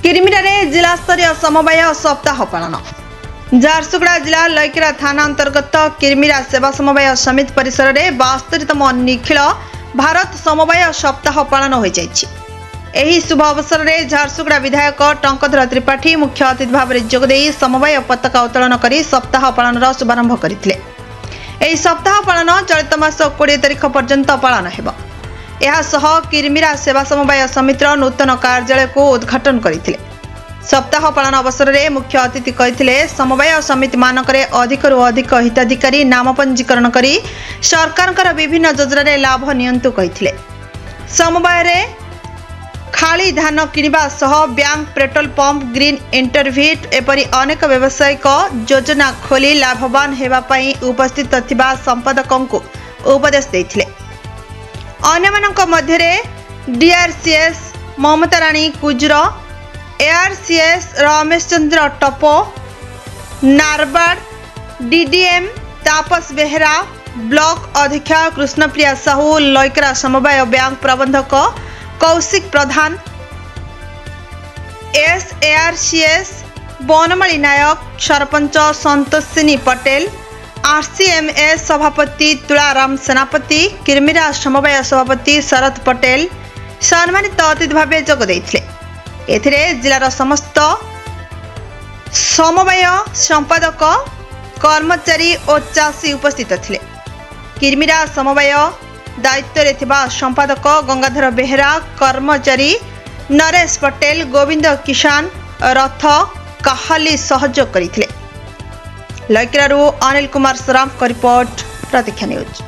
किरमिरारे जिला स्तरीय समवाय सप्ताह पालन। झारसुगुड़ा जिला लैकेरा थाना अंतर्गत किरमिरा सेवा समवाय समिति परिसर में 72तम निखिल भारत समवाय सप्ताह पालन हो जाइछि। एही शुभ अवसर में झारसुगुड़ा विधायक टंकधर त्रिपाठी मुख्य अतिथि भाव में जोगदे समवाय पताका उत्तोलन कर सप्ताह पालन शुभारंभ करथिले। एही सप्ताह पालन चलित मास 20 तारिख पर्यंत पालन हेबो। यह सह किरमिरा सेवा समवाय समितिर नूतन कार्यालय को उद्घाटन करथिले। सप्ताह पालन अवसर में मुख्य अतिथि कहिथिले समवाय समिति मानकरे अधिकरु अधिक हिताधिकारी नाम पंजीकरण करी सरकारकर विभिन्न योजना लाभ नियंतु कहिथिले। समवाय रे खाली धान किनिबा सह बैंक पेट्रोल पंप ग्रीन इंटरव्यूट एपरी अनेक व्यावसायिक योजना खोली लाभवान हेबा पई उपस्थित थिबा संपादकों को उपदेश देथिले। अन्यमानक मध्यरे डीआरसीएस ममता रानी कुजुर, एआरसीएस रमेश चंद्र टपो, नारबाड़ डीडीएम तापस बेहरा, ब्लॉक अध्यक्ष कृष्णप्रिया साहू, लैकेरा समवाय बैंक प्रबंधक कौशिक प्रधान, एसएआरसीएस बनमाली नायक, सरपंच संतोषिनी पटेल, आरसीएमएस सभापति तुलाराम सेनापति, किरमिरा समवाय सभापति शरद पटेल सम्मानित अतिथि भाव जोग देथिले। एथिरे जिलार समस्त समवाय संपादक कर्मचारी और चाषी उपस्थित थिले। किरमिरा समवाय दायित्व रे थिबा संपादक गंगाधर बेहरा, कर्मचारी नरेश पटेल, गोविंद किसान रथ काहाली सहयोग करथिले। लैकेरारू अनिल कुमार सराफ का रिपोर्ट, प्रतीक्षा न्यूज।